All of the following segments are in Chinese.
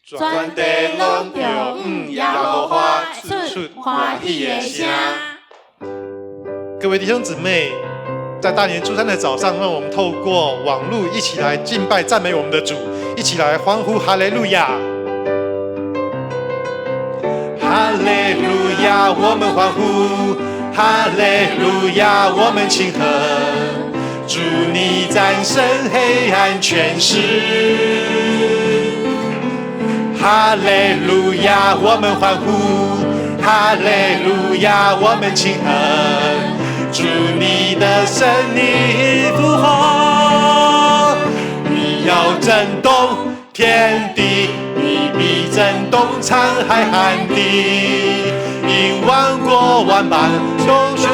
全地拢着耶和华出欢喜的声。各位弟兄姊妹，在大年初三的早上，让我们透过网络一起来敬拜赞美我们的主，一起来欢呼哈利路亚！哈利路亚，我们欢呼；哈利路亚，我们庆贺。主你战胜黑暗权势，哈利路亚，我们欢呼；哈利路亚，我们庆贺。主你的生你复活，你要震动天地，你必震动沧海旱地，因万国万邦都属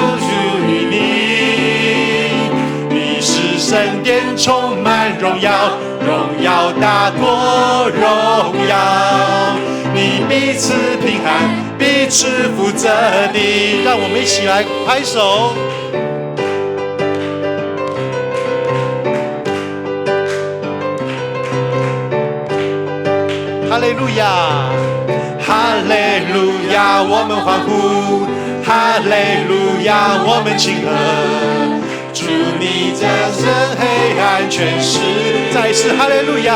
于你。你是圣殿充满荣耀，荣耀大过荣耀，你彼此平安，彼此负责的。让我们一起来拍手。哈利路亚，哈利路亚，我们欢呼；哈利路亚，我们庆贺。主你战胜黑暗权势，再一次哈利路亚，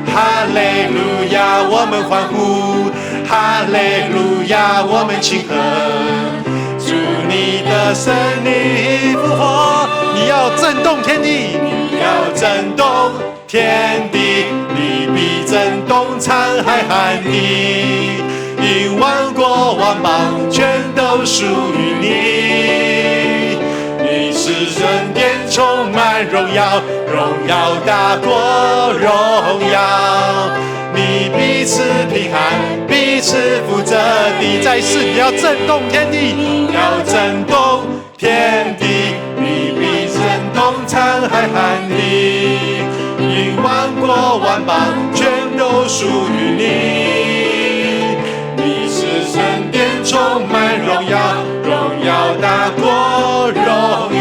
哈利路亚，我们欢呼；哈利路亚，我们庆贺。主你的生你复活，你要震动天地，你要震动天地，你必震动沧海旱地，因万国万邦全都属于你。你是圣殿充满荣耀，荣耀大过荣耀，你彼此平安，彼此负责的。再一次，你要震动天地，要震动天地，你必震动沧海旱地，因万国万邦全都属于你。你是圣殿充满荣耀，荣耀大过荣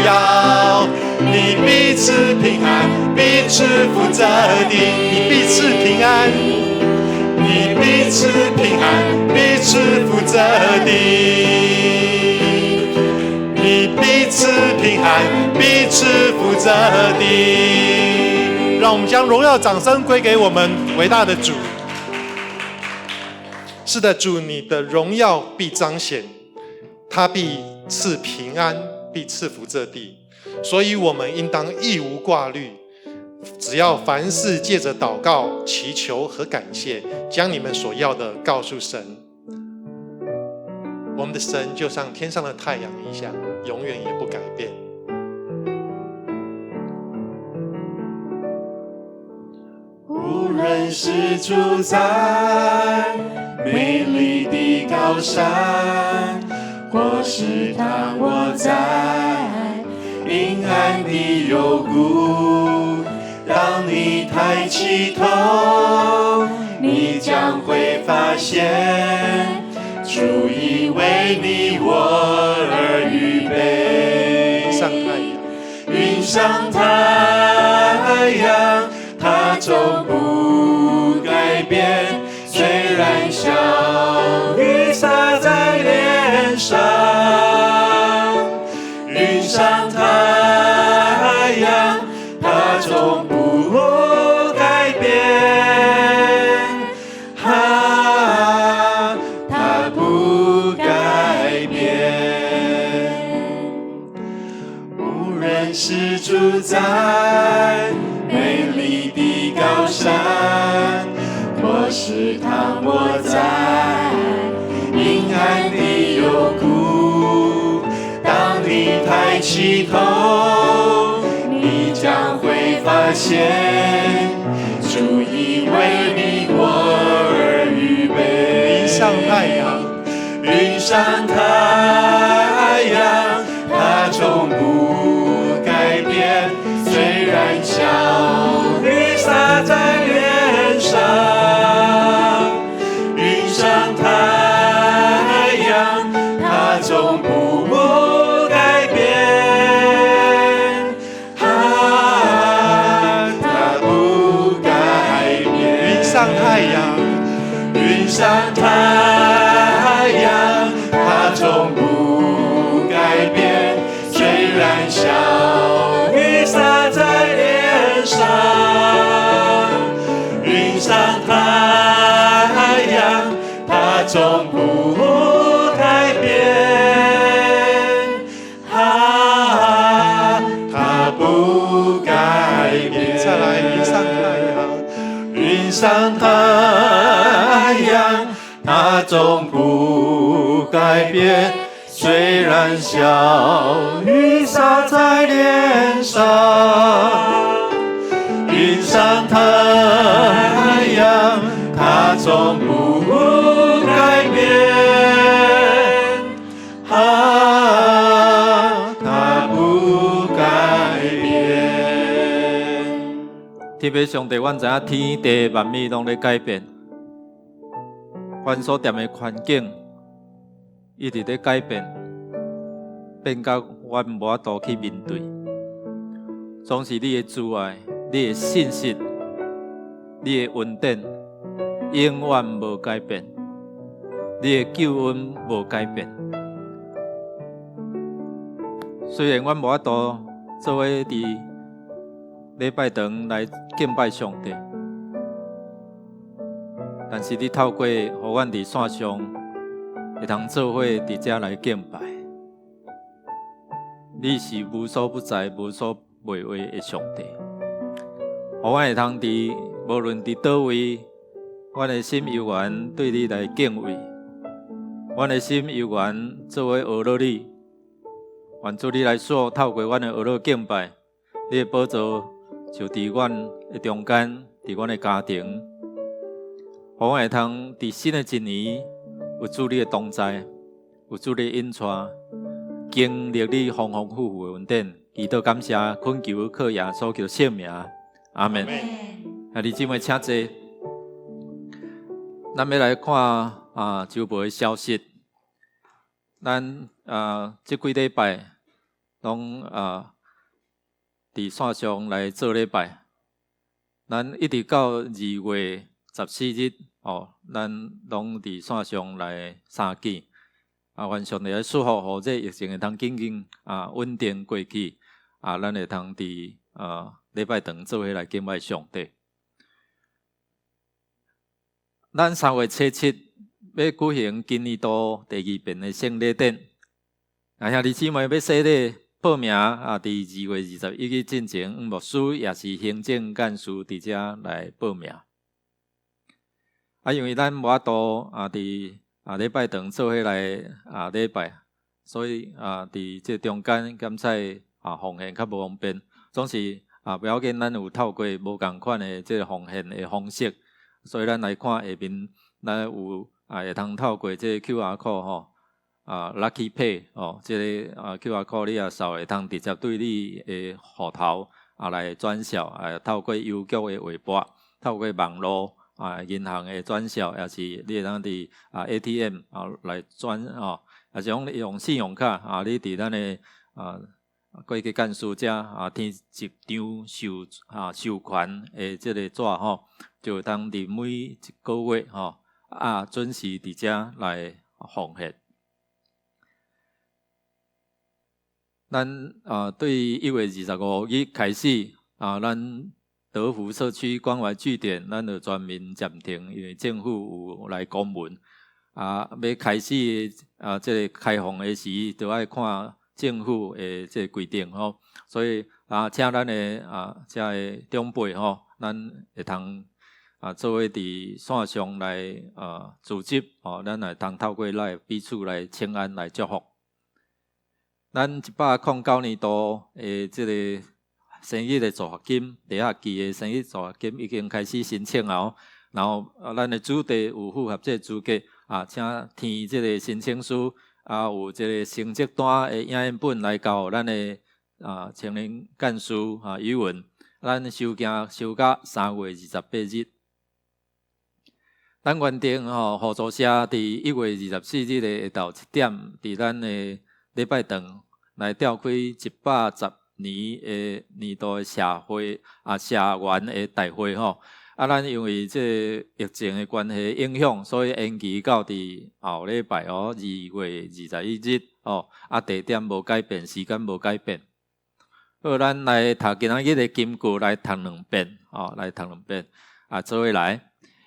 耀，你彼此平安，彼此负责的。你彼此平安，你彼此平安，彼此负责的。你彼此平安，彼此负责的。让我们将荣耀掌声归给我们伟大的主。是的，主，你的荣耀必彰显，他必赐平安，必赐福这地。所以我们应当一无挂虑，只要凡事借着祷告、祈求和感谢，将你们所要的告诉神。我们的神就像天上的太阳一样，永远也不改变。无论是住在美丽的高山，或是躺卧在阴暗的幽谷，当你抬起头，你将会发现主已为你我而预备。云上太阳，它总不改变，虽然小雨洒在脸上。云上太阳，它总不改变，它不改变。无论是住在美丽的高山，或是躺卧在阴暗的幽谷，当你抬起头，你将会发现主已为你我而预备。云上太阳，云上太阳，它总不改变，虽然小雨洒在脸上。云上太阳，它总不改变，它不改变。云上上太阳，云上太阳，它从不改变。虽然小雨洒在脸上，云上太阳，它从不改变。它不改变。再来，云上太阳，云上太阳，它总不改变。虽然小雨洒在脸上，云上太阳，它总不改变。它不改变。特别上帝，阮知影天地万物拢在改变，阮所踮的环境一直在改变，变到阮无法度去面对。总是你的慈爱、你的信息、你的恩典，永远无改变，你的救恩无改变。虽然阮无法度做伙伫礼拜堂来敬拜上帝，但是你透过互阮伫线上会通做伙伫遮来敬拜，你是无所不在、无所不为的上帝。互阮会通伫无论伫倒位，阮的心悠然对你来敬畏，阮的心悠然做伙学乐你。愿主你来说，透过阮的学乐敬拜，你的宝座就伫阮的中间，伫阮的家庭，互阮会通伫新的一年有主你的同在，有主你的引带，经历你丰丰富富的恩典。祈祷感谢，恳求靠耶稣基督圣名，阿门。兄弟姊妹，请坐。咱要来看周报的消息。咱这几礼拜拢伫线上来做礼拜，咱一直到2月14日咱拢伫线上来相见。愿上帝来祝福，互这疫情会通紧紧稳定过去。咱会通伫礼拜堂做伙来敬拜上帝。咱3月7日要举行今年度第2遍的圣礼典。兄弟姊妹要洗礼报名伫2月21日进前，牧师也是行政干事伫遮来报名。因为咱无法度伫礼拜堂做伙来礼拜，所以伫这中间检采奉献较无方便，总是不要紧，咱有透过无共款的这个奉献的方式，所以咱来看下面，咱有会通透过这个 QR code Lucky Pay 这个QR code 你也扫会通直接对你的户头来转销，透过邮局的微博，透过网络银行的转销，也是你会当伫ATM 来转也是讲用信用卡你伫咱的过去干事遮填一张授权的这个纸就会当伫每一个月准时伫遮来奉献。咱对1月25日开始咱德福社区关怀据点，咱就全面暂停，因为政府有来公文要开始这个开放的时，就要看政府的这个规定所以请咱的这个长辈咱会通做伙伫线上来组织咱会通透过来彼此来请安来祝福。咱109年度的这个生育的助学金，第一期的生育助学金已经开始申请了，然后咱的主题有符合这个资格请填这个申请书有这个成绩单的影印本来交咱的青年干事语文，咱收件收到3月28日。咱原定合作社伫1月24日的下昼1点，伫咱的礼拜堂来召开110年的年度的社员的大会咱因为这疫情的关系影响，所以延期到伫后礼拜2月21日地点无改变，时间无改变。好，咱来读今仔日的金句，来读2遍来读2遍做伙来。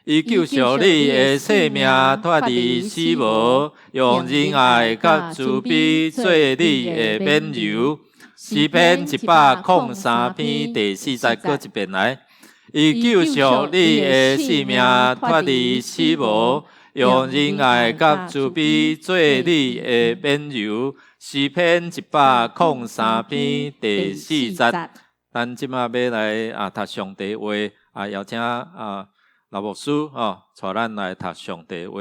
伊救赎你的性命，脱离死亡，用仁爱甲慈悲做你的免由。诗篇103篇第40个一遍来。伊救赎你的性命，脱离死亡，用仁爱甲慈悲做你的免由。诗篇103篇第40。咱即马要来读上帝话邀请老牧师带咱来读上帝话。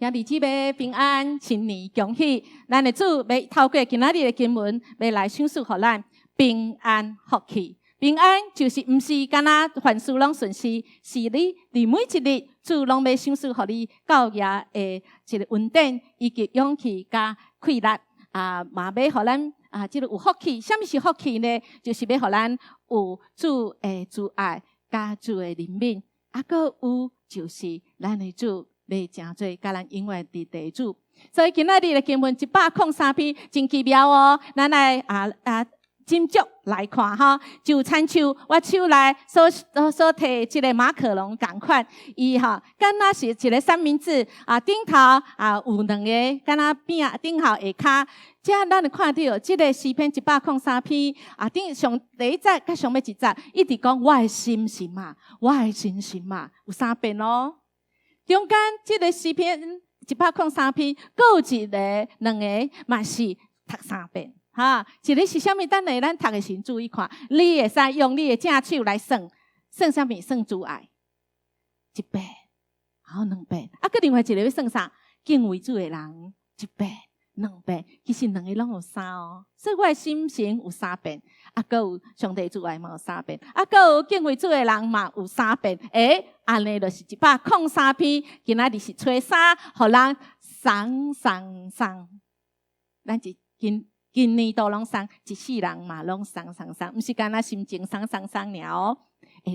兄弟姊妹平安，新年恭喜！咱的主要透过今仔日的经文，要来阐述互咱平安福气。平安就是毋是干那凡事拢顺遂，是你伫每一日主拢要阐述互你教业的一个稳定，以及勇气加快乐嘛要互咱即个有福气。什么是福气呢？就是要互咱有主的慈爱加主的怜悯。搁有就是咱的主要诚做甲咱永远伫地主，所以今仔日的经文103篇真奇妙咱来斟酌来看就亲像我手内所摕即个马克龙共款，伊敢若是一个三明治顶头有2个敢若饼顶头下骹。这咱会看到即个诗篇103篇上第一节甲上尾一节，一直讲我的心我的心有3遍中间即个诗篇103篇，各有一个2个嘛是读3遍一个是啥物？咱读的时注意看，你会使用你的正手来算啥物？算主爱1遍，2遍，搁另外一个要算啥？敬畏主的人1遍。2遍，其实2个拢有3所以我的心情有3遍，搁有上帝主爱嘛有3遍，搁有敬畏主的人嘛有3遍。安尼就是103篇，今仔日是初3，互人送。咱今年都拢送，一世人嘛拢送，毋是干那心情送尔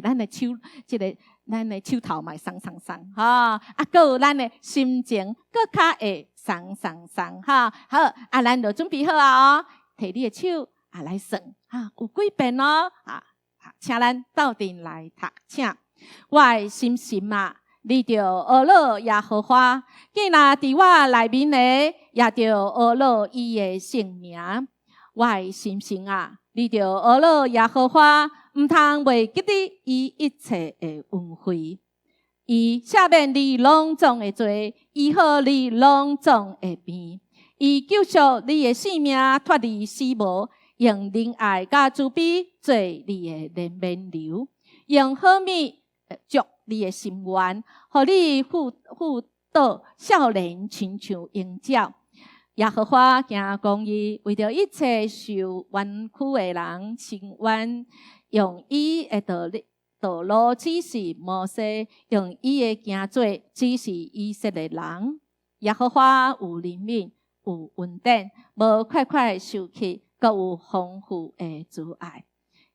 咱的手，咱的手头嘛送搁有咱的心情，搁较会送好，咱就准备好摕你的手来算有几遍请咱斗阵来读，请我的心你着学乐耶和华，既然伫我内面的，也着学乐伊的圣名。我的心你着学乐耶和华，毋通袂记得伊一切的恩惠。伊赦免你拢总的罪，医好你拢总的病。伊救赎你的性命，脱离死亡，用仁爱甲慈悲做你的免流，用好物祝你的心愿，互你富倒少年亲像鹰鸟。耶和华行公义，为着一切受冤屈的人伸冤，用伊的道路指示摩西，用伊的行罪指示以色列人。耶和华有怜悯，有稳定，无快快受气，阁有丰富的慈爱。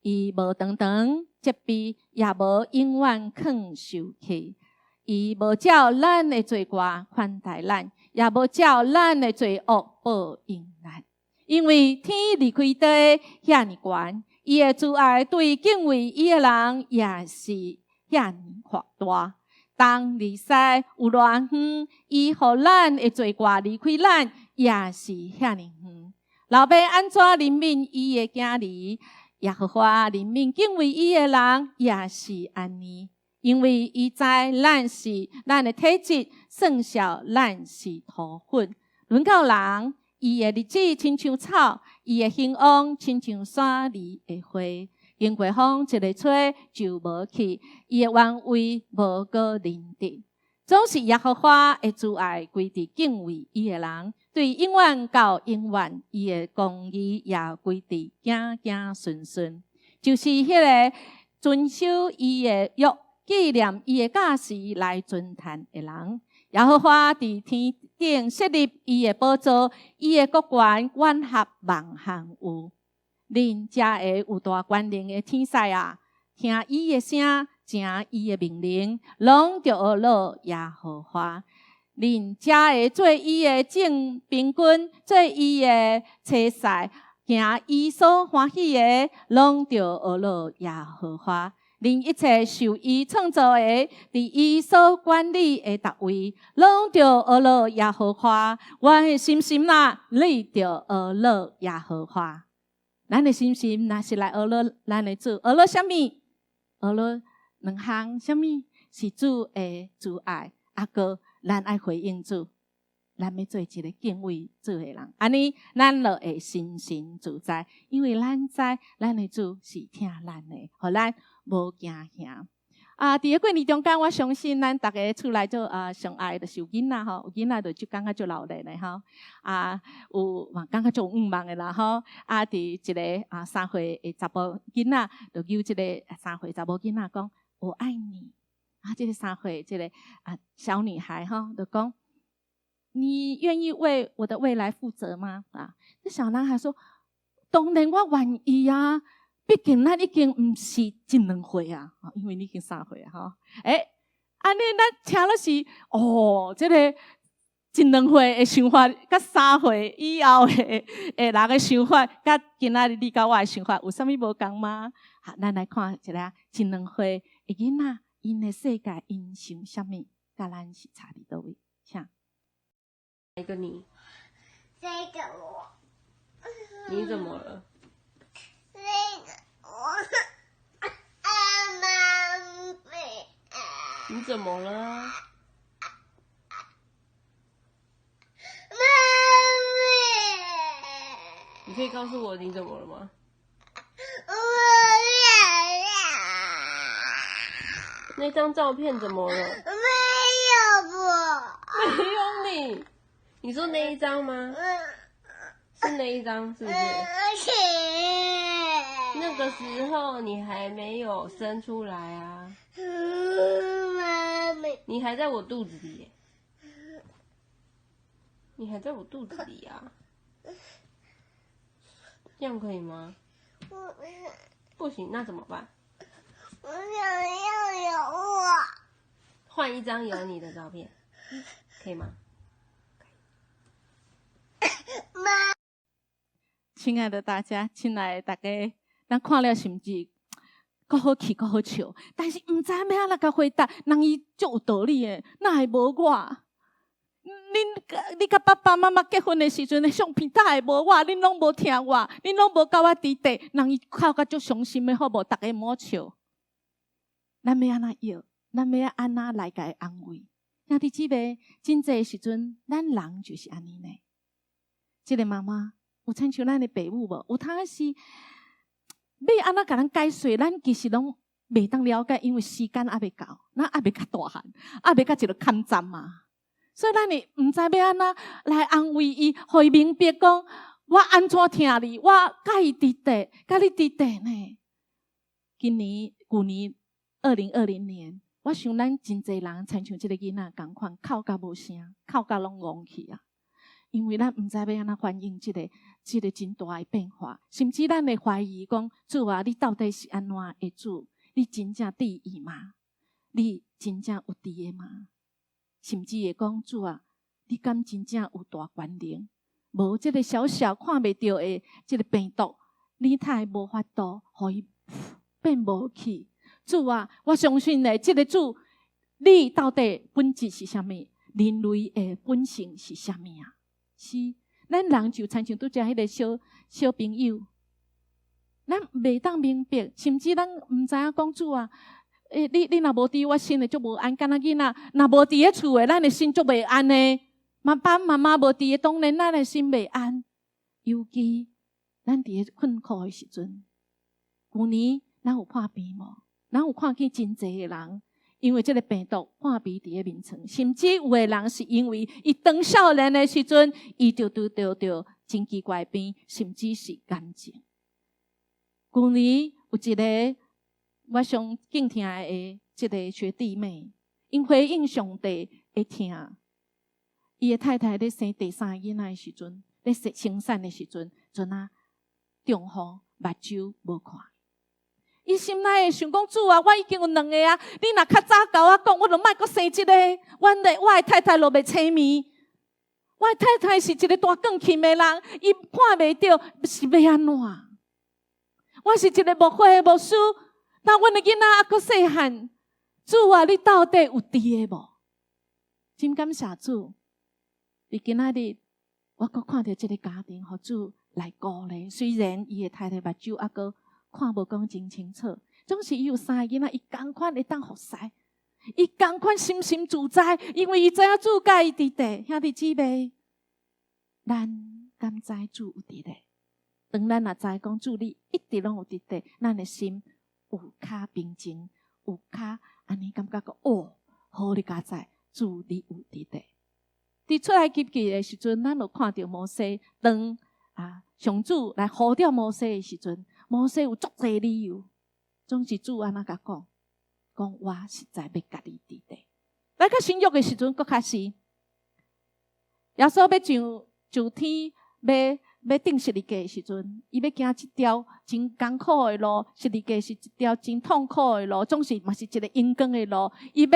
伊无长长责备，也无永远肯受气。伊无照咱的罪过款待咱，也无照咱的罪恶报应咱。因为天离开地遐尼悬，伊的慈爱对敬畏伊的人也是遐尼宽大。当离西有偌远，伊互咱的罪过离开咱也是遐尼远。老爸安怎怜悯伊的囝儿？耶和华怜悯敬畏伊的人也是安尼，因为伊知咱是咱的体质，算小咱是土粉。论到人，伊的日子亲像草，伊的兴旺亲像山里的花。经过风一个吹就无去，伊的原位无个临敌。总是耶和华的慈爱归伫敬畏伊的人，对永远到永远，伊的公义也归伫行行顺顺。就是迄个遵守伊的约、纪念伊的假时来尊坛的人。耶和华伫天顶设立伊的宝座，伊的国权管辖万项有。恁遮会有大权能的天使听伊的声，正伊的命令，拢着学乐耶和华。恁遮会做伊的正兵军，做伊的车赛，行伊所欢喜的，拢着学乐耶和华。恁一切受伊创造的，伫伊所管理的逐位，拢着学乐耶和华。我的心心啊，你着学乐耶和华。咱的心心若是来学乐咱的主，学乐啥物？学乐两项，啥物？是主的主爱，个咱爱回应主，咱要做一个敬畏主的人。安尼，咱就会身心自在，因为咱知咱的主是听咱的，互咱无惊吓。伫个过年中间，我相信咱逐个厝内做上爱的是有囡仔吼，有囡仔就感觉就老练的吼。有嘛感觉就有忙的啦吼。伫一个3岁的查甫囡仔，就叫这个3岁查某囡仔讲我爱你。这个3岁这个小女孩哈，就讲你愿意为我的未来负责吗？这小男孩说：当然我愿意啊。毕竟咱已经唔是1-2岁啊，因为你已经3岁啊，哈。安尼咱听了是这个1-2岁的想法，甲3岁以后的人的想法，甲今仔日你甲我的想法有啥物无共吗？咱来看一个1-2岁的囡仔，因的世界因想啥物，甲咱是差伫倒位？像一个你，这个我，你怎么了？这个我，妈咪，你怎么了？妈咪，你可以告诉我你怎么了吗？我那张照片怎么了？没有我，没有你。你说那一张吗？是那一张是不是？那个时候你还没有生出来啊，妈咪，你还在我肚子里耶，你还在我肚子里啊，这样可以吗？不行，那怎么办？我想要有我。换一张有你的照片，可以吗？妈，亲爱的大家，亲爱的大家，咱看了是毋是够好气、够好笑？但是毋知要安怎甲回答，人伊足有道理的，哪会无我？你甲爸爸妈妈结婚的时阵的相片，哪会无我？恁拢无听我，恁拢无甲我支持，人伊哭甲足伤心的，好无？大家莫笑。咱要安怎要？咱要安怎来甲伊安慰？兄弟姊妹，真济时阵，咱人就是安尼呢。即个妈妈有亲像咱的爸母无？有当时要安怎甲咱解释，咱其实拢袂当了解，因为时间还未到，咱还未较大汉，还未到一个坎站嘛。所以咱会毋知要安怎来安慰伊，互伊明白讲，我安怎听你，我甲伊伫地，甲你伫地呢。旧年2020年，我想咱真侪人亲像即个囡仔共款，哭甲无声，哭甲拢戆去啊。因为咱毋知要安怎反映即个真大诶变化，甚至咱会怀疑讲，主啊，你到底是安怎诶主？你真正伫意吗？你真正有伫诶吗？甚至会讲，主啊，你敢真正有大权能？无即个小小看袂到诶即个病毒，你太无法度，互伊变无去。主啊，我相信咧，即个主，你到底本质是啥物？人类诶本性是啥物啊？是，咱人就亲像拄则迄个小朋友，咱袂当明白，甚至咱毋知影讲主啊，你若无伫我心里就无安，敢若囡仔若无伫咧厝诶，咱诶心就袂安呢。爸爸妈妈无伫诶，当然咱诶心袂安。尤其咱伫咧困苦诶时阵，旧年咱有看病无？咱有看见真济诶人。因为这个病毒破鼻伫咧面床，甚至有的人是因为伊当少年的时阵，伊就得真奇怪病，甚至是癌症。旧年有一个我上敬听的这个学弟妹，因回应上帝的听，伊的太太咧生第3个囡仔的时阵，咧生产的时阵，阵中风，目睭无看。伊心内会想讲主啊，我已经有2个啊，你若较早甲我讲，我就莫阁生一个。我的太太落袂凄迷，我的太太是一个大更勤的人，伊看袂到是要安怎？我是一个无花的牧师，但阮的囡仔还阁细汉，主啊，你到底有伫的无？真感谢主，伫今仔日我阁看到这个家庭，互主来鼓励。虽然伊的太太目睭还阁看无讲真清楚，总是伊有3个囡仔，伊同款会当服侍，伊同款心心自在，因为伊知影主甲伊伫地。兄弟姊妹，咱敢知主有伫地？当咱若知讲主你一直拢有伫地，咱的心有较平静，有较安尼感觉讲好你家知主你有伫地。伫出埃及记的时阵，咱就看到摩西当上主来呼召摩西的时阵，摩西有足侪理由，总是主安那甲讲我实在要甲你伫地。来到新约的时阵，佫较是耶稣要上天，要定十字架的时阵，伊要行一条真艰苦的路，十字架是一条真痛苦的路，总是嘛是一个阴光的路。伊要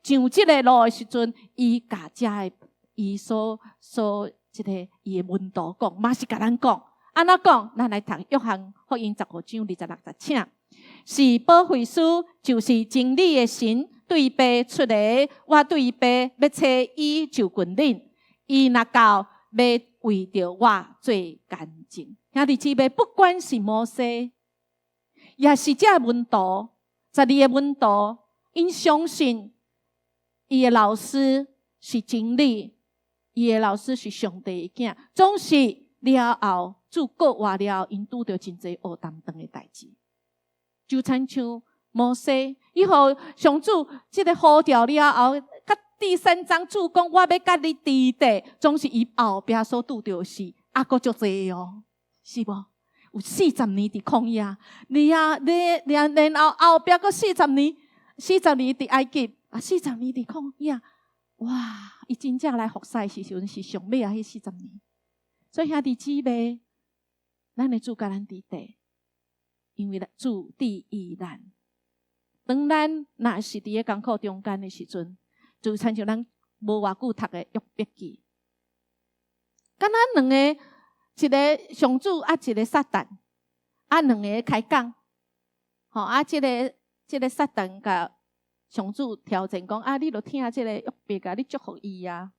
上这个路的时阵，伊甲遮的伊所这个伊的门徒讲，嘛是甲咱讲，安怎讲？咱来读约翰福音15章26节，请是保惠师，就是真理的神，对爸出来，我对爸要找伊就近恁，伊若到要为着我做干净。兄弟姊妹，不管是摩西，也是这门徒，12个门徒，因相信伊的老师是真理，伊的老师是上帝的囝，总是了后主过活了后，因拄着真侪黑淡淡的代志，就亲像摩西，伊互上主这个呼召了后，甲第3章主讲我要甲你伫地，总是伊后壁所拄着的事，还佫足侪哦，是无？有40年伫旷野，然后后壁佫40年伫埃及，40年伫旷野，哇！伊真正来服侍的时阵是上尾迄40年。所以兄弟姊妹，咱的主甲咱伫地，因为主伫意咱。当咱若是伫个艰苦中间的时阵，就亲像咱无偌久读的约伯记，敢若2个，一个上主一个撒旦，2个开讲，这个撒旦甲上主挑战讲，你著听这个约伯，你祝福伊啊。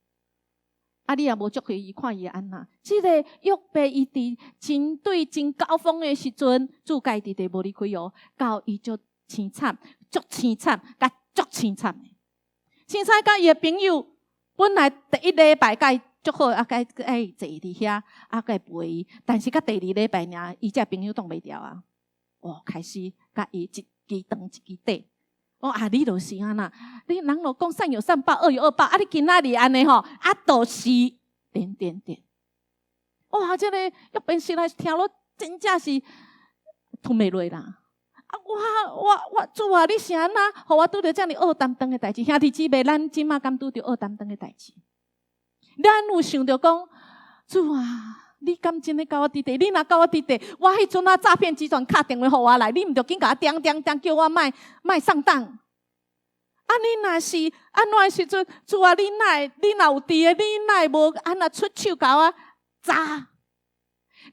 你也无祝福伊，看伊安那。这个约伯伊伫真对真高峰的时阵，主家己地无离开哦，到伊就凄惨，足凄惨，甲足凄惨的。凊彩甲伊的朋友，本来第1礼拜甲伊足好，甲伊坐伫遐，甲伊陪伊，但是甲第2礼拜尔，伊这朋友挡袂牢啊。开始甲伊一支长一支短。你就是安那，你人就讲善有善报，恶有恶报，你今仔日安尼吼，就是这个约伯实在是听了真正是吞袂落啦。我主啊，你是安那，互我拄着遮尔恶淡淡的代志？兄弟姊妹，咱即马敢拄着恶淡淡的代志？咱有想着讲，主啊，你敢真诶甲我伫地？你若甲我伫地，我迄阵诈骗集团敲电话互我来，你毋着紧甲我叮，叫我莫上当。你若是安怎诶时阵，主啊，你若有伫诶，你哪会无安那出手甲我砸？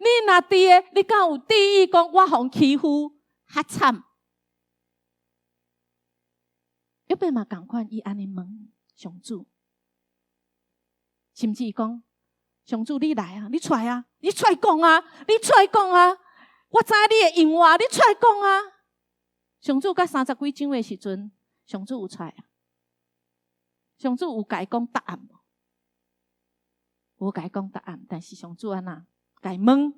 你若伫诶，你敢有第一讲我互欺负？较惨，约伯嘛共款，伊安尼问上主，甚至讲上主你来啊，你出来啊，你出来讲啊，你出来讲啊，我知你会用我，你出来讲啊。上主到30几章的时阵，上主有出来啊，上主有甲伊讲答案无？无甲伊讲答案，但是上主安那甲伊问，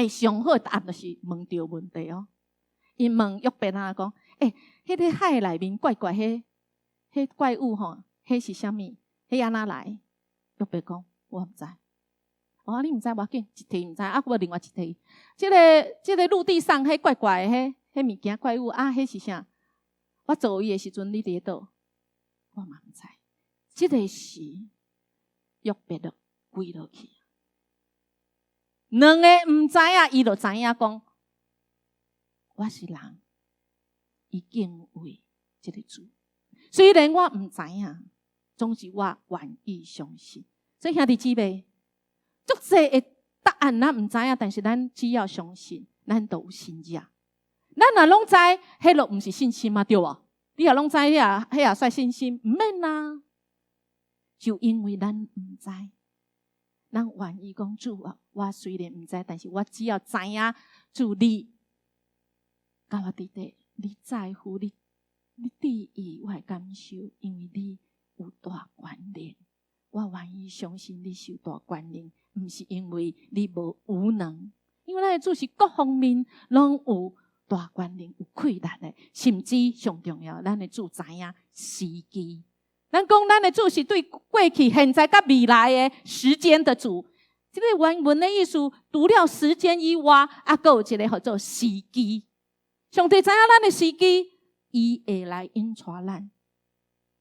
上好的答案就是问着问题哦。因问约伯啊，讲，迄个海内面怪怪，迄怪物吼，迄是啥物？迄安那来？约伯讲，我毋知。你毋知无要紧，一题毋知，我另外一题。这个陆地上迄怪怪的迄物件怪物迄是啥？我做伊的时阵，你伫倒？我嘛毋知。这个时，约伯就跪落去。2个毋知影，伊就知影讲。我是人，伊敬畏这个主。虽然我唔知影，总是我愿意相信。所以兄弟姊妹，足侪的答案咱唔知影，但是咱只要相信，咱都有信仰。咱若拢知，迄落唔是信心嘛，对无？你若拢知，迄也算信心，唔免啦。就因为咱唔知，咱愿意讲主啊，我虽然唔知，但是我只要知影主你，甲我伫底，你在乎你第一，我会感受，因为你有大权能。我愿意相信你受大权能，唔是因为你无能，因为咱的主是各方面拢有大权能，有困难的，甚至上重要，咱的主知影时机。咱讲咱的主是对过去、现在、甲未来的时间的主。这个原文的意思，除了时间以外，还有一个叫做时机。上帝知影咱的时机，伊会来引带咱。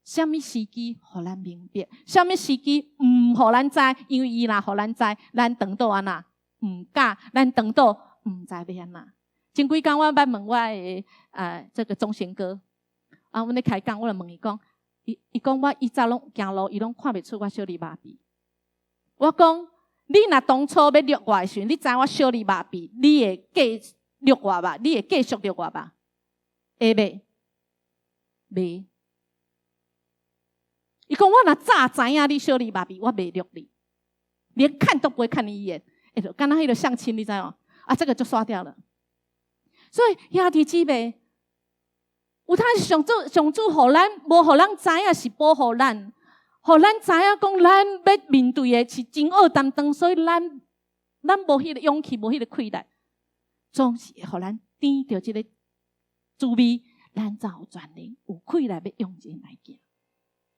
什么时机，互咱明白；什么时机，唔互咱知，因为伊若互咱知，咱等到安那唔敢，咱等到唔知要安那。前几天我捌问我的这个忠贤哥，阮咧开讲，我就问伊讲，伊讲我以前拢行路，伊拢看袂出我小儿麻痹。我讲，你若当初要掠我的时阵，你知我小儿麻痹，你会继掠我吧？你会继续掠我吧？会袂？袂。伊讲我若早知影你小儿麻痹，我袂掠你，连看都不会看你一眼。刚刚迄个相亲，你知吗？这个就刷掉了。所以兄弟姊妹，有他上主互咱，无互咱知影是保护咱，互咱知影讲咱要面对的是真恶担当，所以咱无迄个勇气，无迄个气力，总是互咱甜着这个滋味，咱才有权能有气力要用钱来行。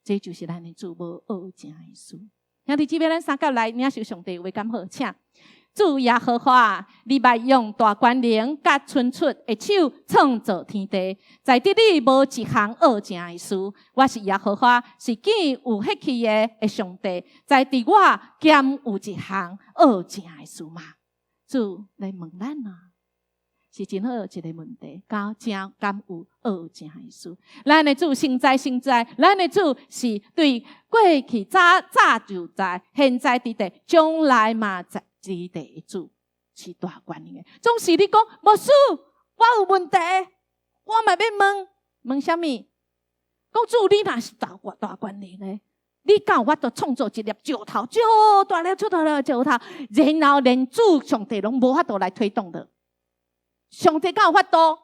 这就是咱的主无恶正的事。兄弟姊妹，咱三角来领受上帝话，敢好，请。主耶和华，你捌用大权能甲伸出的手创造天地，在地里无一项恶正的事。我是耶和华，是见有血气的上帝，在地我兼有一项恶正的事嘛？主来问咱啊，是真好一个问题，敢有恶正的事？咱的主现在，咱的主是对过去早就在，现在伫地，将来嘛在。之地的主是大权能的，总是你讲牧师，我有问题，我嘛要问什么？讲主，你若是大权能的，你敢有法度创造一粒石头，就大了石头，然后连主上帝拢无法度来推动的。上帝敢有法度？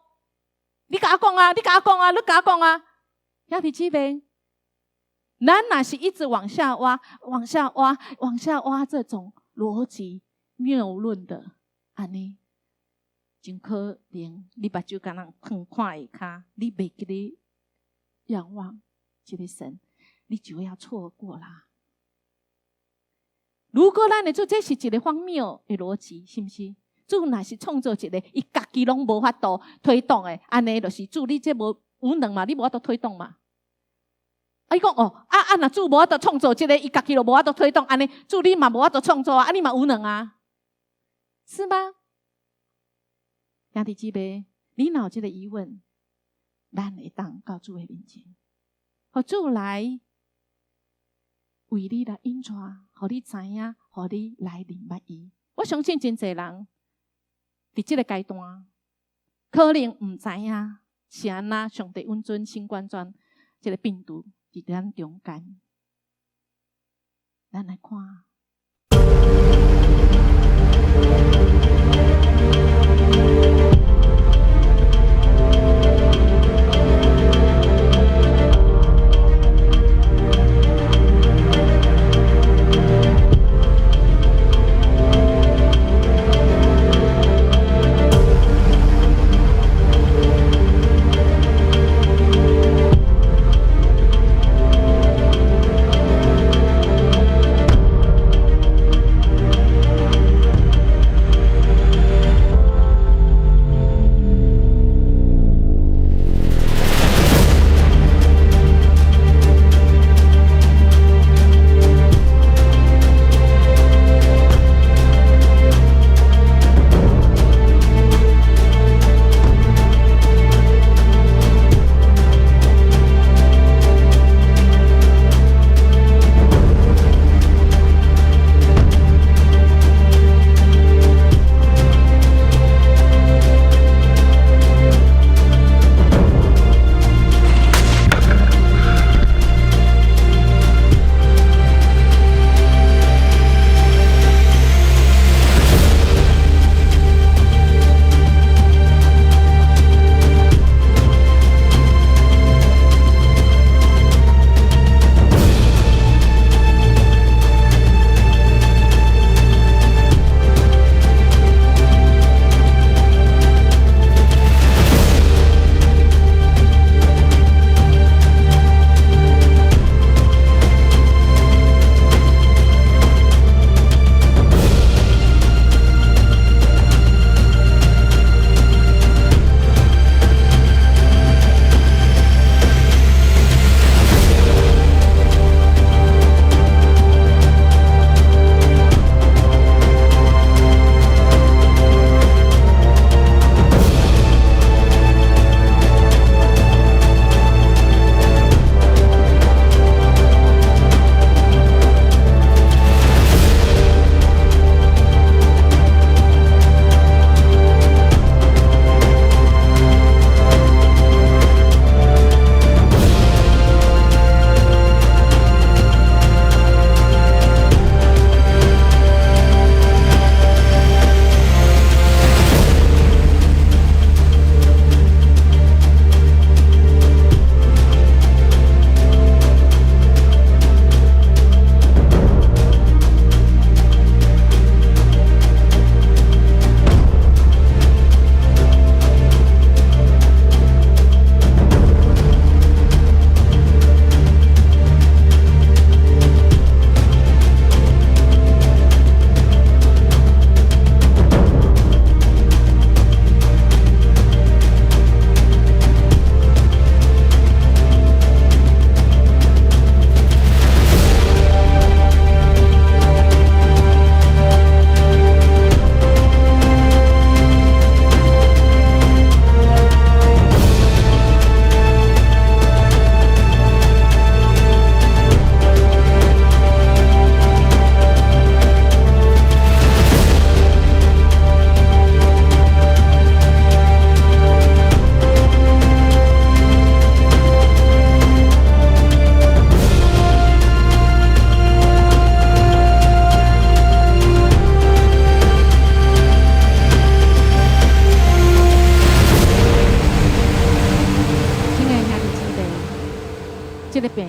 你甲我讲啊！兄弟姊妹，咱若是一直往下挖这种逻辑。谬论的安尼，真可能你目睭敢若看下骹，你袂记得仰望这个神，你就要错过啦。如果咱会做，这是一个荒谬的逻辑，是不是？主若是创造一个伊家己拢无法度推动的，安尼就是主你这无能嘛，你无法度推动嘛。伊讲若主无法度创造一个伊家己都无法度推动，安尼主你嘛无法度创造啊，你嘛无能啊。是吗？兄弟姊妹，你若有这个疑问，咱会当到主的面前，互主来为你来引带，互你知影，互你来明白伊。我相信真侪人伫这个阶段，可能唔知影是安那上帝温存新冠状这个病毒伫咱中间，咱来看。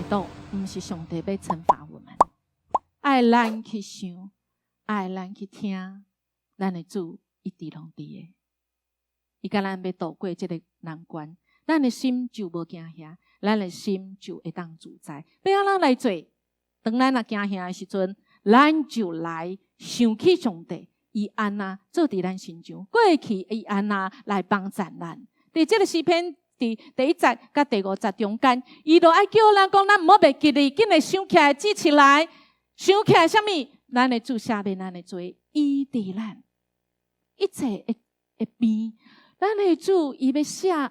度，毋是上帝要惩罚我们，爱咱去想，爱咱去听，咱的主一直拢伫的。伊甲咱要度过这个难关，咱的心就无惊吓，咱的心就会当自在。要安怎来做？当咱若惊吓的时阵，咱就来想起上帝，伊安那做伫咱身上，过去伊安那来帮助咱。伫这个诗篇伫第1节甲第5节中间，伊就爱叫咱讲，咱毋好袂记哩，紧来想起来，记起来，想起来啥物？咱的主下面咱的罪医治咱，一切会变。咱的主伊要写，要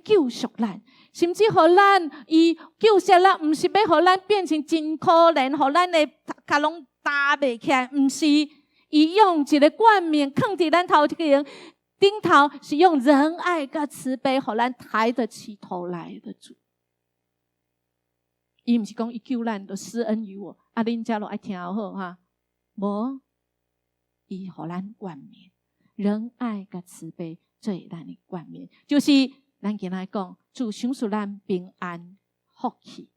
救赎咱，甚至互咱伊救赎咱，毋是要互咱变成真可怜，互咱的脚拢搭袂起来，毋是。伊用一个冠冕放伫咱头前顶头，是用仁爱甲慈悲，互咱抬得起头来的主。伊毋是讲伊救咱就施恩于我，恁遮就爱听好哈。无，伊互咱冠冕，仁爱甲慈悲做咱的冠冕，就是咱今仔讲，主赏赐咱平安福气。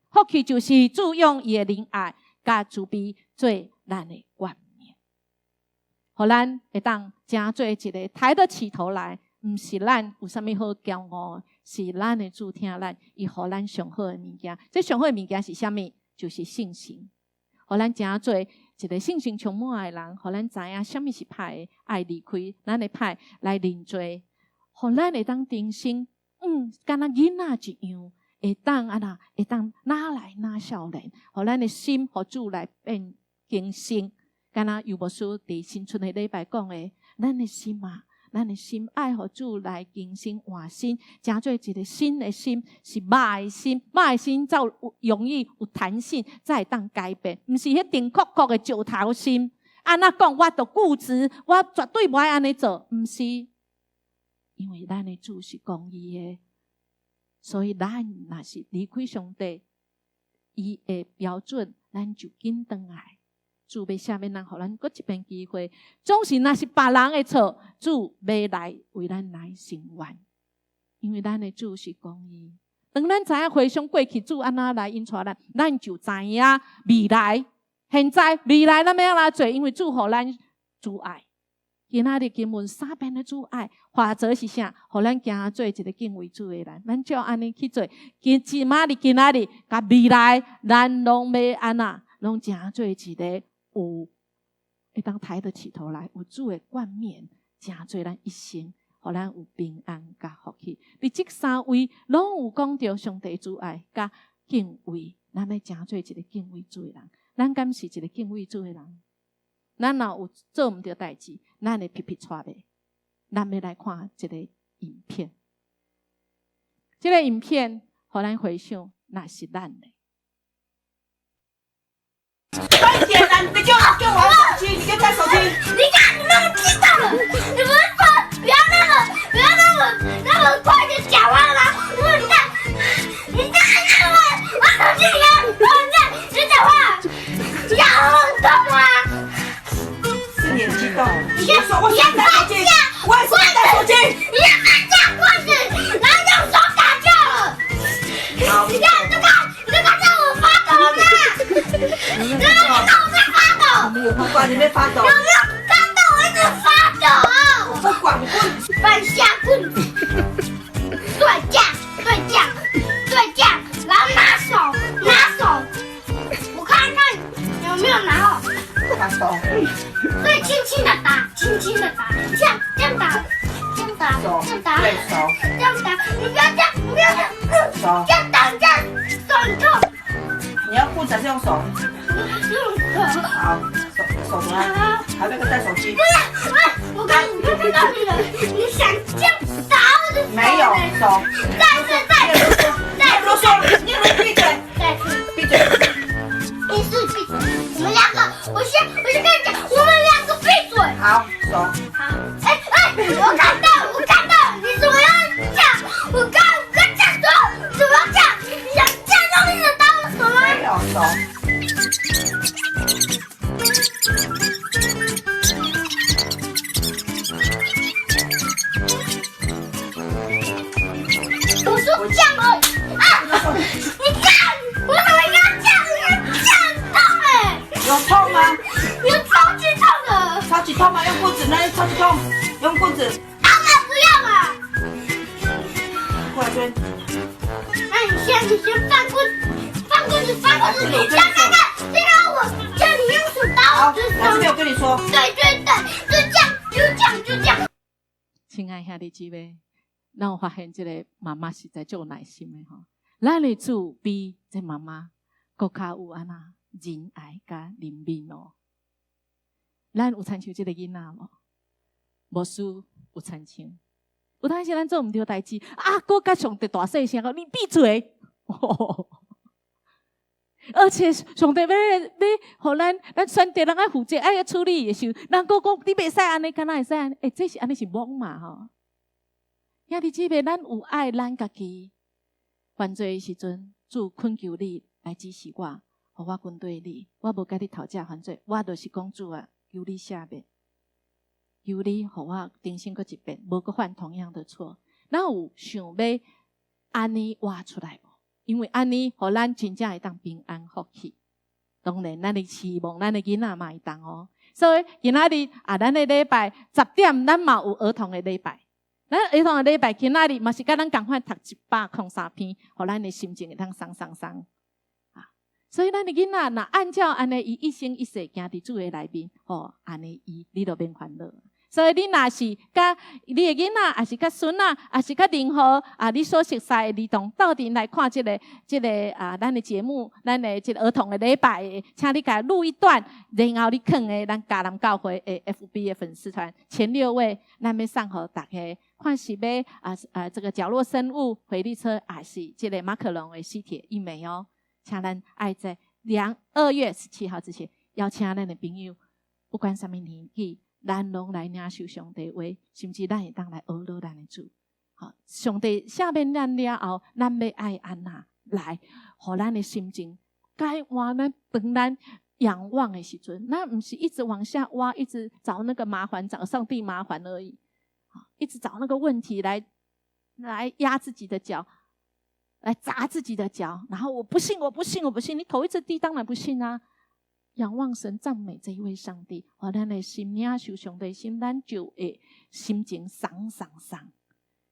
福气就是主用伊的仁爱甲慈悲做咱的冠冕，互咱会当真做一个抬得起头来，毋是咱有啥物好骄傲，是咱的主听咱，伊互咱上好的物件。这上好的物件是啥物？就是信心。互咱真做一个信心充满的人，互咱知影啥物是歹的，爱离开咱的歹来认罪，互咱会当定心，敢若囡仔一样，会当会当拿来拿少年，互咱的心互主来变更新。敢若有无书伫新春的礼拜讲的，咱的心啊，咱的心爱互主来更新换新，真做一个新的心，是肉的心，肉的心才容易有弹性，才会当改变，毋是迄定酷酷的石头心。安那讲，我就固执，我绝对不爱安尼做，毋是，因为咱的主是公义的，所以咱若是离开上帝，伊的标准，咱就紧转来。主要下面人，互咱搁一遍机会。总是若是别人的错，主要来为咱来伸冤，因为咱的主是公义。当咱知影回想过去，主安怎来引带咱，咱就知影未来。现在未来咱要安怎做？因为主互咱主爱。今仔日经文3遍的主爱，或者是啥？互咱行做一个敬畏主的人。咱就安尼去做。今仔日，甲未来，咱拢要安怎？拢行做一个。有会当抬得起头来，有主的冠冕，真做咱一生，互咱有平安甲福气。伫这3位拢有讲到上帝主爱甲敬畏，咱要真做一个敬畏主的人。咱敢是一个敬畏主的人？咱若有做毋到代志，咱会皮皮喘袂。咱要来看一个影片，这个影片互咱回想，那是咱的。快点啊！你给我玩手机，你给我带手机。你看你那么激动，你们不要那么快就讲完了。你看我手机你讲话，讲很多吗？是你激动。你先放下，我也是带手机。你先放下棍子，然后用手打就了。好，你看，你看到我发抖了吗？你看到我在发抖？没有看到你没发抖。有没有看到我一直发抖？我管棍子，放下棍子，对架，然后拿手，我看看有没有拿好。拿手。对，轻轻的打，这样打，手，对手，这样打，你不要这样，手，这样打，手很痛。你要棍子还是用手？好，手怎么样？还有那个带手机。我看到你了，你想这样打我的手？没有手。再啰嗦，你闭嘴。闭嘴。你是闭嘴，我们2个，我先跟你讲，我们2个闭嘴。好，手。好。我看到，你怎么样讲？我刚讲说怎么讲？你想这样用力的打我手吗？没有手。我说超级痛，用棍子。阿妈不要嘛！过来这边。那你先放棍子，你想看看，再让我叫你用手打好，我的我这边有跟你说。对，就这样。亲爱兄弟姊妹，咱有发现这个妈妈实在足有耐心的吼。咱的主比这妈妈更较有安那仁爱甲怜悯哦。咱有亲像这个囡仔无？无输有亲像。有当时咱做毋对代志，搁甲上帝大细声讲，你闭嘴！而且上帝要互咱选择人爱负责爱处理的时候，人讲你袂使安尼，敢若会使安尼？这是安尼是懵嘛吼？兄弟姊妹，咱有爱咱家己。犯罪的时阵，主恳求你来指示我，互我跟对你。我无甲你讨价还罪，我就是讲主啊，求你赦免，求你互我重新过一遍，无搁犯同样的错。咱有想要安尼活出来无？因为安尼，互咱真正会当平安福气。当然，咱的期望，咱的囡仔嘛会当哦。所以今仔日咱的礼拜10点，咱嘛有儿童的礼拜。咱儿童的礼拜今仔日嘛是甲咱共款读103篇，互咱的心情会当松。所以咱的囡仔若按照安尼，伊一生一世行伫主的内面，安尼你就免烦恼。所以你若是甲你的囡仔，还是甲孙仔，还是甲任何你所熟悉的儿童，斗阵来看这个咱的节目，咱的这个儿童的礼拜，请你甲录一段，然后你放的咱迦南教会的 FB 的粉丝团前6位，咱要送互大家，看是要这个角落生物回力车，还是这个马克龙的吸铁一枚哦。请咱爱在2月17号之前，邀请咱的朋友，不管什么年纪。咱拢来领受上帝话，甚至咱会当来学乐咱的主。好，上帝赦免咱了后，咱要爱安那来，互咱的心情该换咱当咱仰望的时阵，那不是一直往下挖，一直找那个麻烦，找上帝麻烦而已。一直找那个问题来压自己的脚，来砸自己的脚，然后我不信，你头一次地当然不信啊。仰望神，赞美这一位上帝，互咱的心领受上帝心，咱就会心情爽。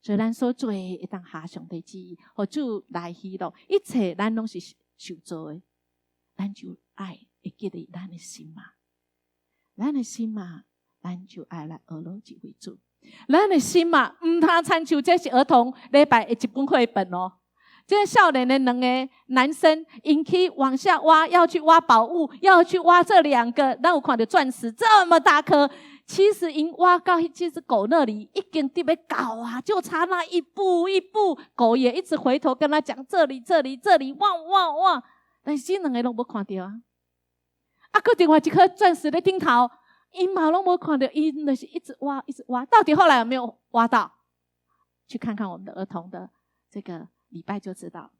所以咱所做的会当合上帝旨意，互主来喜乐，一切咱拢是受造的，咱就爱会记得咱的心嘛，咱就爱来学乐这位主，咱的心嘛，唔通参像这是儿童礼拜的一本绘本哦。这个少年的2个男生，引起往下挖，要去挖宝物，要去挖这2个，咱有看到钻石这么大颗，其实因挖到这只狗那里，已经得要到啊，就差那一步，狗也一直回头跟他讲这里，哇，但是这2个拢无看到啊。搁另外一颗钻石在顶头，因嘛拢无看到，因就是一直挖，到底后来有没有挖到？去看看我们的儿童的这个礼拜就知道，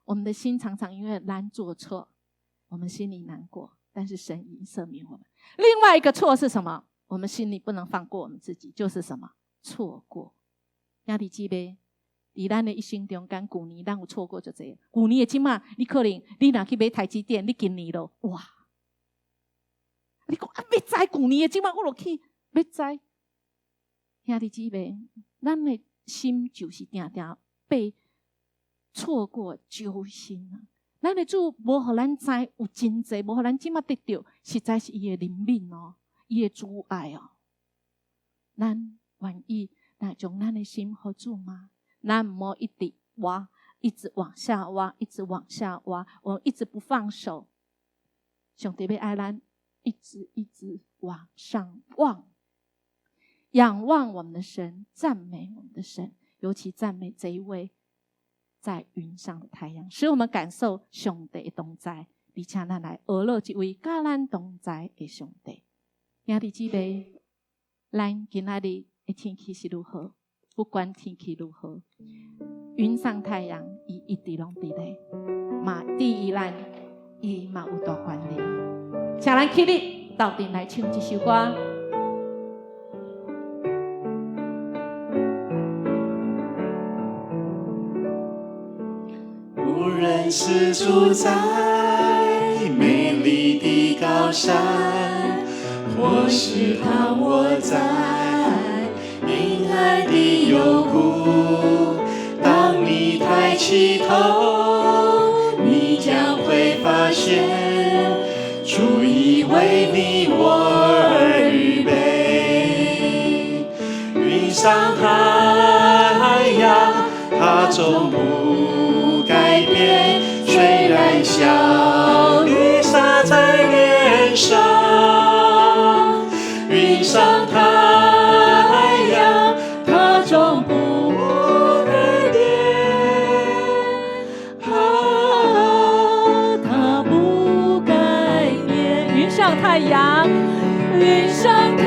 我们的心常常因为咱做错，我们心里难过，但是神已赦免我们。另外一个错是什么？我们心里不能放过我们自己，就是什么？错过。兄弟姊妹，在咱的一生中间，去年咱有错过就这样。去年的今嘛，你可能你若去买台积电，你今年咯，哇！你讲要知去年的今嘛，我落去要知。兄弟姊妹，咱的心就是定定被错过揪心啊！咱的主无互咱知有真济，无互咱即马得到，实在是伊的怜悯哦，伊的主爱哦。咱愿意来将咱的心互主吗？咱唔好一直挖，一直往下挖，我们一直不放手。上帝要爱咱，一直往上望，仰望我们的神，赞美我们的神，尤其赞美这一位在云上的太阳，使我们感受上帝的同在，而且咱来学乐这位甲咱同在的上帝。兄弟姊妹，咱今仔日的天气是如何？不管天气如何，云上太阳伊一直拢伫咧，嘛第一咱伊嘛有大关联。请咱起立，到底来唱这首歌。无人是住在美丽的高山，我是躺卧在阴暗的幽谷，当你抬起头，你将会发现，主已为你我而预备。云上太阳，它总不改变，虽然小雨洒在脸上，云上太阳，它总不改变，它不改变。云上太阳，云上太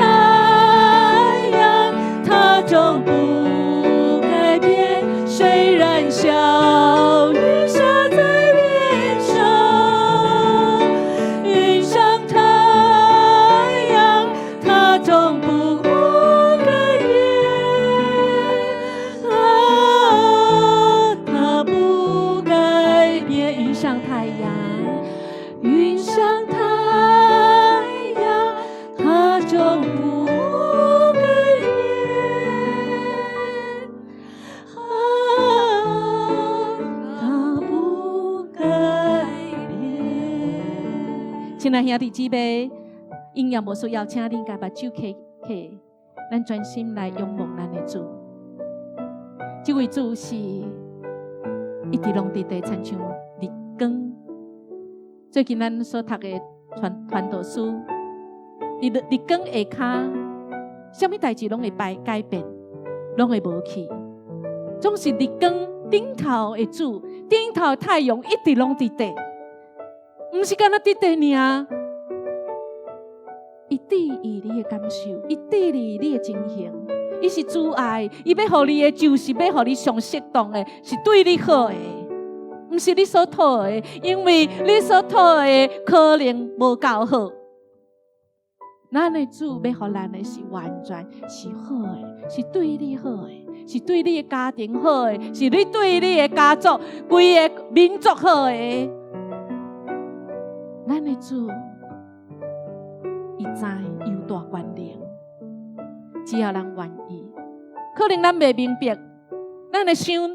阳，它总不改变。虽然小雨洒在脸上，云上太阳，它总不改变。它不改变。云上太阳，云上太阳，它总不改变。它不改变。亲爱兄弟姊妹，应用无需要请恁家把手开开，咱专心来仰望咱的主。这位主是一直拢伫地，亲像日光。最近咱所读的传道书，日光下骹，什么代志拢会改变，拢会无去。总是日光顶头的主，顶头的太阳一直拢伫地，毋是干那伫地尔。伊治愈你的感受，伊治愈你的情形，伊是主爱，伊要互你的就是要互你上适当的，是对你好的，毋是你所讨的，因为你所讨的可能无够好。咱的主要互咱的是完全是好的，是对你好的，是对你的家庭好的，是你对你的家族、规个民族好的。咱的主，伊知有大权能，只要咱愿意。可能咱袂明白，咱会想要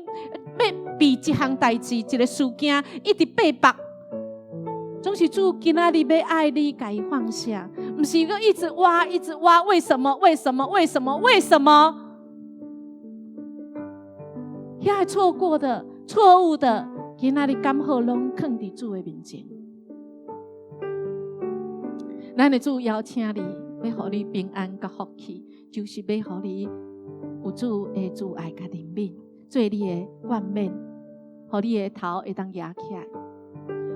为一项代志、一个事件一直背绑，总是主今仔日要爱你，甲伊放下，毋是佮一直挖、一直挖，为什么？为什么？为什么？为什么？遐错过的、错误的，今仔日刚好拢放伫主的面前。咱的主邀请你，要互你平安甲福气，就是要互你有主的主爱甲怜悯，做你的冠冕，互你的头会当压起来，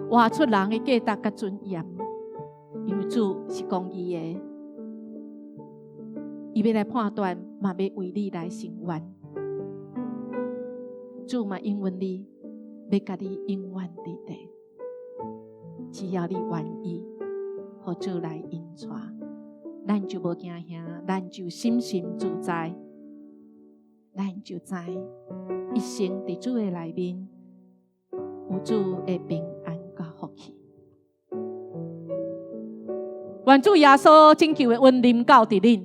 活出人的价值甲尊严。因为主是公义的，伊要来判断，嘛要为你来伸冤。主嘛应允你，要甲你永远伫地，只要你愿意。互主来引带，咱就无惊吓，咱就心心自在，咱就知一生伫主的内面有主的平安甲福气。愿主耶稣拯救的恩临到伫恁，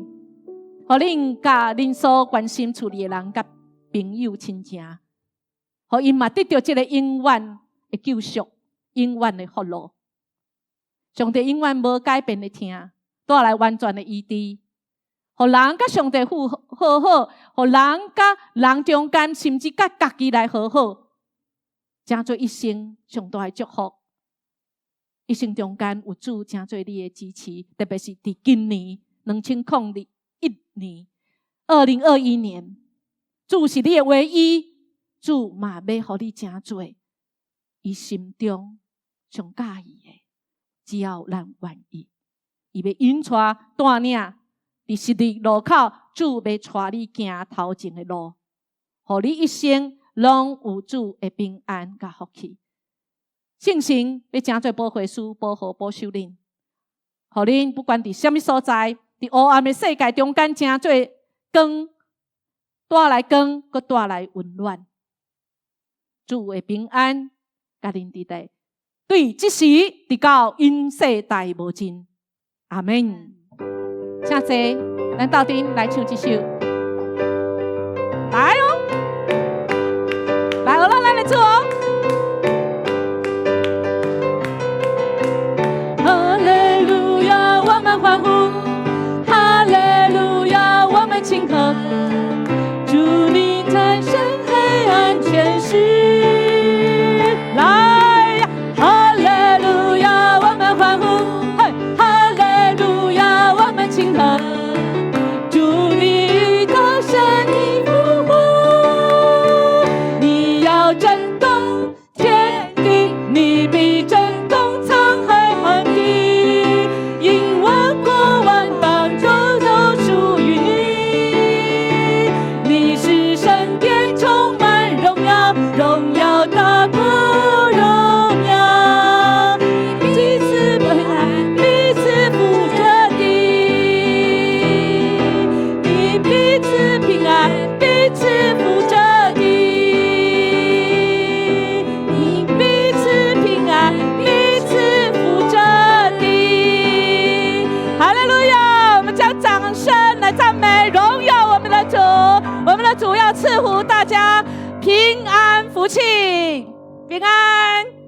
互恁甲恁所关心处理的人甲朋友亲情，互因嘛得到这个永远的救赎，永远的福乐。上帝永远无改变的听，带来完全的医治，互人甲上帝好好，互人甲人中间，甚至甲家己来好好，成做一生上大的祝福。一生中间有主成做你的支持，特别是伫今年2021年、2021年，主是你的唯一，主嘛要互你成做伊心中上喜意的。只要咱愿意，伊要引带带领伫十字路口，主要带你行头前的路，互你一生拢有主的平安甲福气。圣神要成做保惠师、保护、保守恁，互恁不管伫什么所在，伫黑暗的世界中间，成做光，带来光，佮带来温暖。主的平安甲恁伫地。对，即时直到因世代无尽，阿门。请坐，咱到底来唱一首。来哦，来，我咱来做哦。哈利路亚，我们欢呼；哈利路亚，我们庆贺。主你战胜黑暗权势，来呀！哈利路亚，我们欢呼；嘿，哈利路亚，我们庆贺。主你高升，你复活，你要震动天地，你必震动沧海横地，因万国万邦州都属于你。你是圣殿充满荣耀，荣耀大过荣耀，彼此本来，彼此扶着地，你彼此平安，彼此扶着地，你彼此平安，彼此扶着地。哈利路亚！我们将掌声来赞美、荣耀我们的主。我们的主要赐福大家平安福气，平安。